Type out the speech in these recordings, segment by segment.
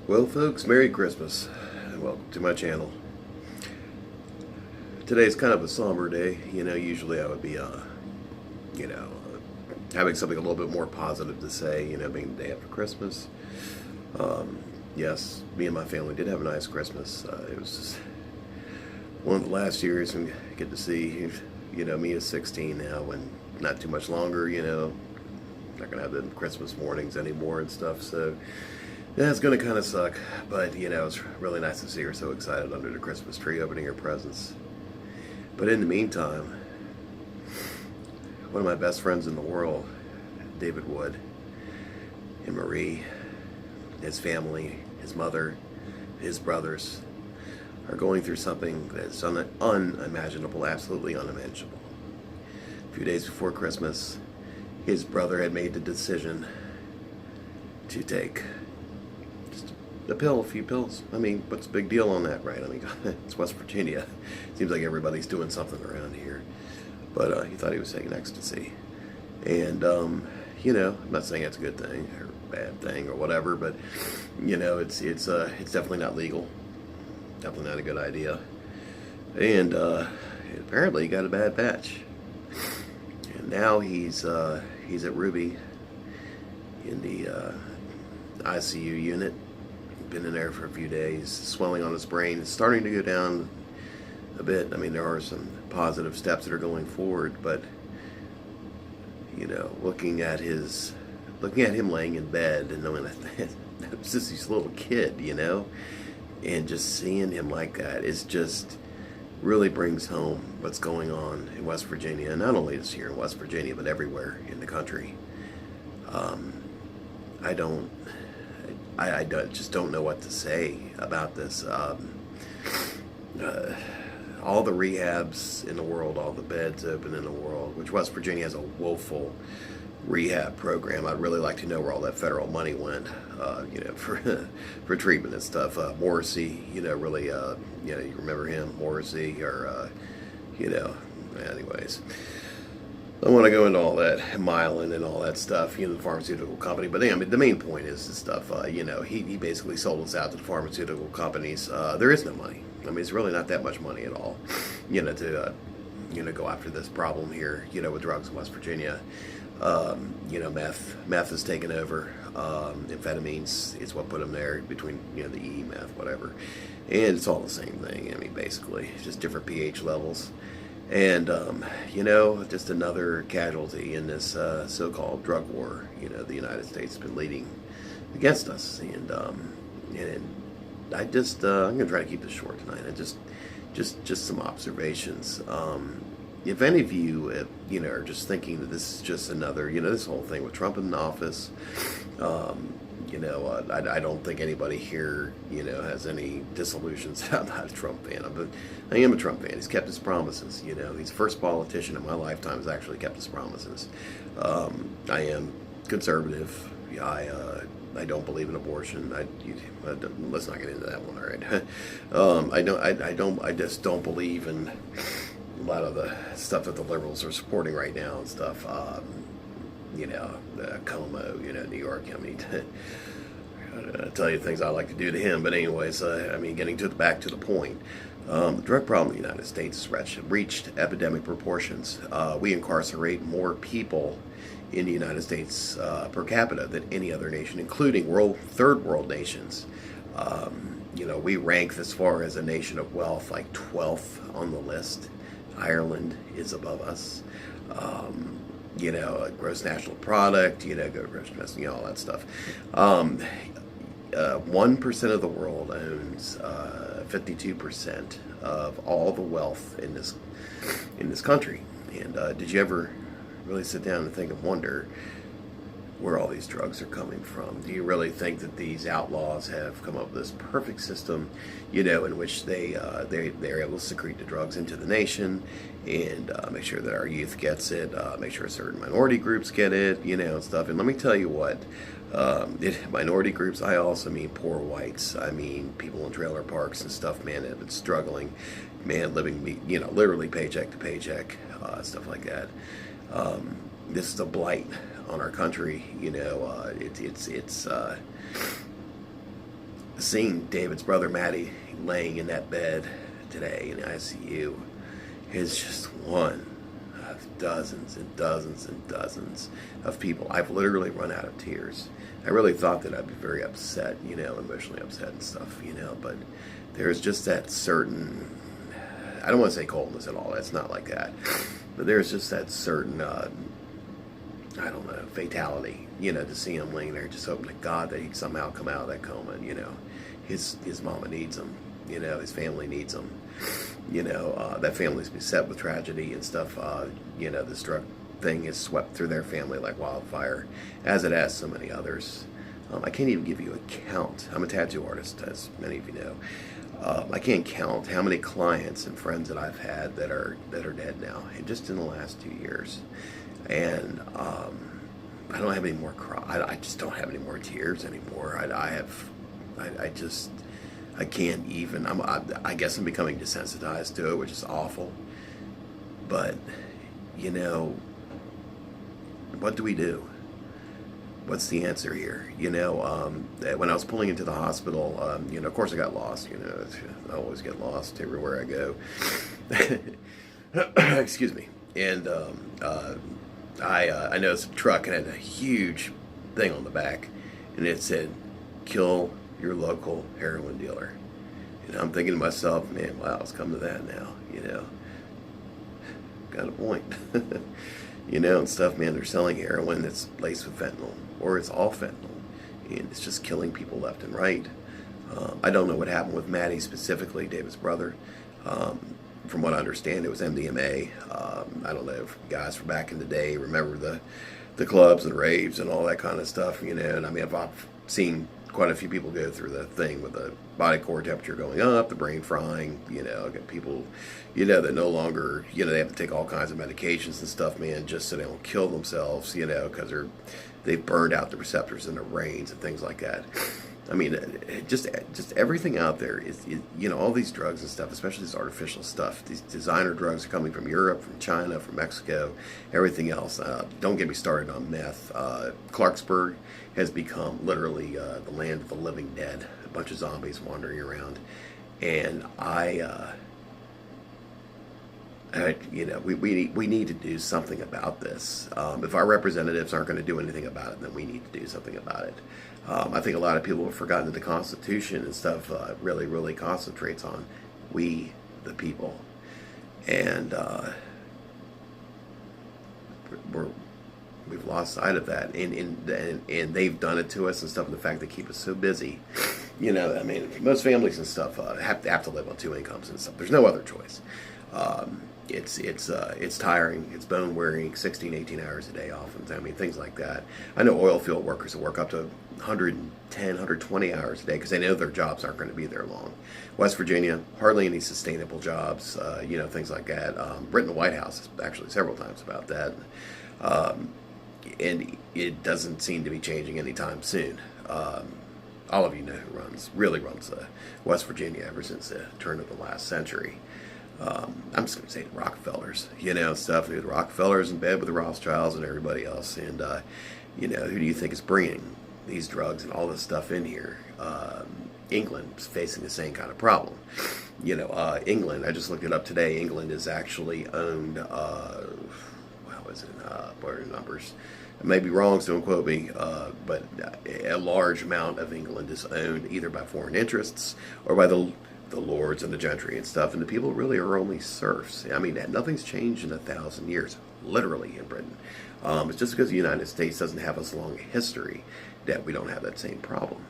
Well, folks, Merry Christmas and welcome to my channel. Today's kind of a somber day. Usually I would be, having something a little bit more positive to say, being the day after Christmas. Yes, me and my family did have a nice Christmas. It was just one of the last years and get to see, me is 16 now and not too much longer, not going to have the Christmas mornings anymore and stuff, so yeah, it's going to kind of suck, but, it's really nice to see her so excited under the Christmas tree opening her presents. But in the meantime, one of my best friends in the world, David Wood, and Marie, his family, his mother, his brothers, are going through something that's unimaginable, absolutely unimaginable. A few days before Christmas, his brother had made the decision to take a few pills. I mean, what's the big deal on that, right? I mean, it's West Virginia. Seems like everybody's doing something around here. But he thought he was taking ecstasy. And, I'm not saying it's a good thing or a bad thing or whatever, but, it's definitely not legal. Definitely not a good idea. And apparently he got a bad batch. And now he's at Ruby in the ICU unit. Been in there for a few days. Swelling on his brain is starting to go down a bit. I mean, there are some positive steps that are going forward, but looking at him laying in bed and knowing that it's just this little kid, and just seeing him like that is just really brings home what's going on in West Virginia, and not only just here in West Virginia, but everywhere in the country. I just don't know what to say about this. All the rehabs in the world, all the beds open in the world, which West Virginia has a woeful rehab program. I'd really like to know where all that federal money went, for treatment and stuff. Morrissey, really, you remember him, Morrissey, or, anyways. I don't want to go into all that, Mylan and all that stuff, the pharmaceutical company. But I mean, the main point is the stuff, he basically sold us out to the pharmaceutical companies. There is no money. I mean, it's really not that much money at all, to, go after this problem here, with drugs in West Virginia. Meth is taken over. Amphetamines is what put them there between, the E, meth, whatever. And it's all the same thing. I mean, basically, just different pH levels. And, just another casualty in this so-called drug war, the United States has been leading against us. And I just, I'm going to try to keep this short tonight. Just some observations. If any of you, are just thinking that this is just another, this whole thing with Trump in office, I don't think anybody here, has any disillusions. I'm not a Trump fan, but I am a Trump fan. He's kept his promises. He's the first politician in my lifetime who's actually kept his promises. I am conservative. I don't believe in abortion. Let's not get into that one, all right? I just don't believe in a lot of the stuff that the liberals are supporting right now and stuff. Como, New York. I mean, I'll tell you things I like to do to him. But anyways, getting back to the point. The drug problem in the United States has reached epidemic proportions. We incarcerate more people in the United States per capita than any other nation, including third world nations. We rank as far as a nation of wealth, like 12th on the list. Ireland is above us. Gross national product, all that stuff. 1% of the world owns 52% of all the wealth in this country. And did you ever really sit down and think and wonder where all these drugs are coming from? Do you really think that these outlaws have come up with this perfect system, in which they're able to secrete the drugs into the nation and make sure that our youth gets it, make sure certain minority groups get it, and stuff. And let me tell you what, minority groups, I also mean poor whites. I mean people in trailer parks and stuff, man, that have been struggling, man, living, literally paycheck to paycheck, stuff like that. This is a blight on our country. seeing David's brother Matty laying in that bed today in ICU is just one of dozens and dozens and dozens of people. I've literally run out of tears. I really thought that I'd be very upset, emotionally upset and stuff, but there's just that certain, I don't want to say coldness at all, that's not like that, but there's just that certain, I don't know, fatality, to see him laying there, just hoping to God that he'd somehow come out of that coma, his mama needs him, his family needs him, that family's beset with tragedy and stuff, this drug thing has swept through their family like wildfire, as it has so many others. I can't even give you a count. I'm a tattoo artist, as many of you know. I can't count how many clients and friends that I've had that are dead now, and just in the last 2 years. And I don't have any more I just don't have any more tears anymore. I can't even. I guess I'm becoming desensitized to it, which is awful. But what do we do? What's the answer here? When I was pulling into the hospital, of course I got lost. I always get lost everywhere I go. Excuse me. And I noticed a truck and it had a huge thing on the back, and it said, "Kill your local heroin dealer." And I'm thinking to myself, man, wow, it's come to that now. Got a point. And stuff, man, they're selling heroin that's laced with fentanyl, or it's all fentanyl, and it's just killing people left and right. I don't know what happened with Matty specifically, David's brother. From what I understand, it was MDMA. I don't know if guys from back in the day remember the clubs and raves and all that kind of stuff, and I mean, I've seen quite a few people go through the thing with the body core temperature going up, the brain frying, got people, that no longer, they have to take all kinds of medications and stuff, man, just so they don't kill themselves, because they've burned out the receptors in their brains and things like that. I mean, just everything out there is, all these drugs and stuff, especially this artificial stuff. These designer drugs are coming from Europe, from China, from Mexico, everything else. Don't get me started on meth. Clarksburg has become literally the land of the living dead. A bunch of zombies wandering around, and we need to do something about this. If our representatives aren't going to do anything about it, then we need to do something about it. I think a lot of people have forgotten that the Constitution and stuff really, really concentrates on we, the people. And we've lost sight of that. And they've done it to us and stuff, and the fact they keep us so busy. I mean, most families and stuff have to live on 2 incomes and stuff. There's no other choice. It's tiring, it's bone wearing, 16, 18 hours a day often. I mean, things like that. I know oil field workers that work up to 110, 120 hours a day because they know their jobs aren't going to be there long. West Virginia, hardly any sustainable jobs, things like that. Written the White House actually several times about that. And it doesn't seem to be changing anytime soon. All of you know who really runs West Virginia ever since the turn of the last century. I'm just going to say the Rockefellers, stuff. The Rockefellers in bed with the Rothschilds and everybody else. And, who do you think is bringing these drugs and all this stuff in here? England is facing the same kind of problem. England, I just looked it up today. England is actually owned, what are the numbers? I may be wrong, so don't quote me, but a large amount of England is owned either by foreign interests or by the lords and the gentry and stuff, and the people really are only serfs. I mean, nothing's changed in 1,000 years, literally, in Britain. It's just because the United States doesn't have as long a history that we don't have that same problem.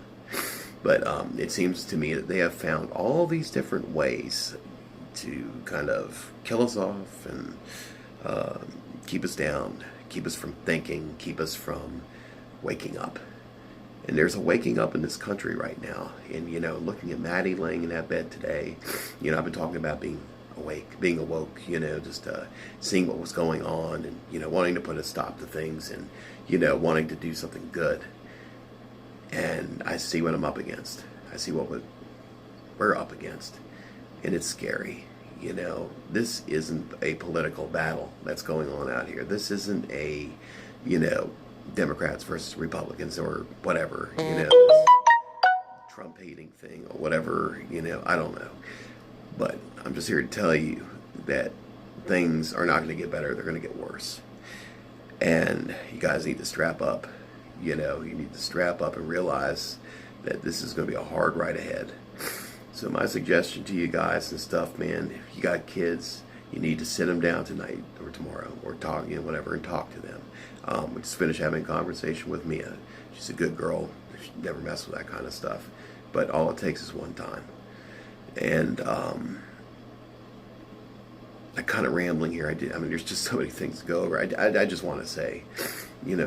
But it seems to me that they have found all these different ways to kind of kill us off and keep us down, keep us from thinking, keep us from waking up. And there's a waking up in this country right now. And, looking at Matty laying in that bed today, I've been talking about being awake, being awoke, just seeing what was going on and, wanting to put a stop to things and, wanting to do something good. And I see what I'm up against. I see what we're up against. And it's scary. This isn't a political battle that's going on out here. This isn't a, Democrats versus Republicans or whatever, Trump hating same thing or whatever, I don't know. But I'm just here to tell you that things are not going to get better, they're going to get worse. And you guys need to strap up. You need to strap up and realize that this is going to be a hard ride ahead. So my suggestion to you guys and stuff, man, if you got kids, you need to sit them down tonight or tomorrow or talk, whatever, and talk to them. We just finished having a conversation with Mia. She's a good girl. She never mess with that kind of stuff. But all it takes is one time. And I'm kind of rambling here. There's just so many things to go over. I just want to say,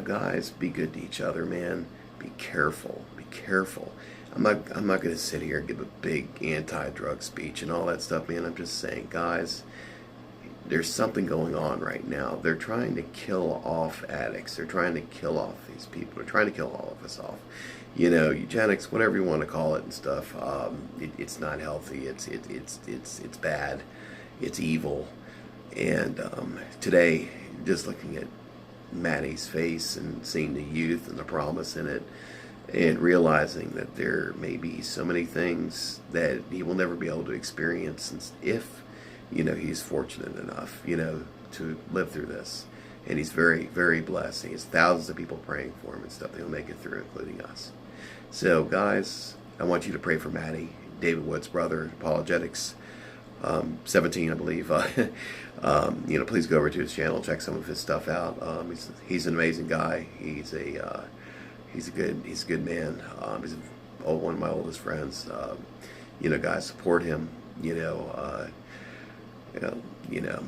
guys, be good to each other, man. Be careful. Be careful. I'm not going to sit here and give a big anti-drug speech and all that stuff, man. I'm just saying, guys, there's something going on right now. They're trying to kill off addicts. They're trying to kill off these people. They're trying to kill all of us off. Eugenics, whatever you want to call it and stuff. It's not healthy. It's bad. It's evil. And today, just looking at Maddie's face and seeing the youth and the promise in it, and realizing that there may be so many things that he will never be able to experience if he's fortunate enough, to live through this. And he's very, very blessed. He has thousands of people praying for him and stuff. He'll make it through, including us. So, guys, I want you to pray for Maddie, David Wood's brother, Apologetics 17, I believe. Please go over to his channel, check some of his stuff out. He's an amazing guy. He's a good man. He's one of my oldest friends. Guys, support him.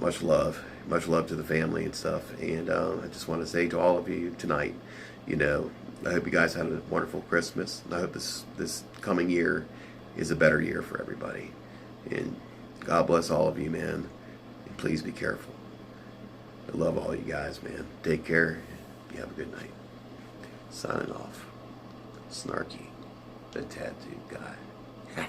Much love to the family and stuff. And I just want to say to all of you tonight, I hope you guys had a wonderful Christmas. And I hope this coming year is a better year for everybody. And God bless all of you, man. And please be careful. I love all you guys, man. Take care. You have a good night. Signing off. Snarky, the tattooed guy.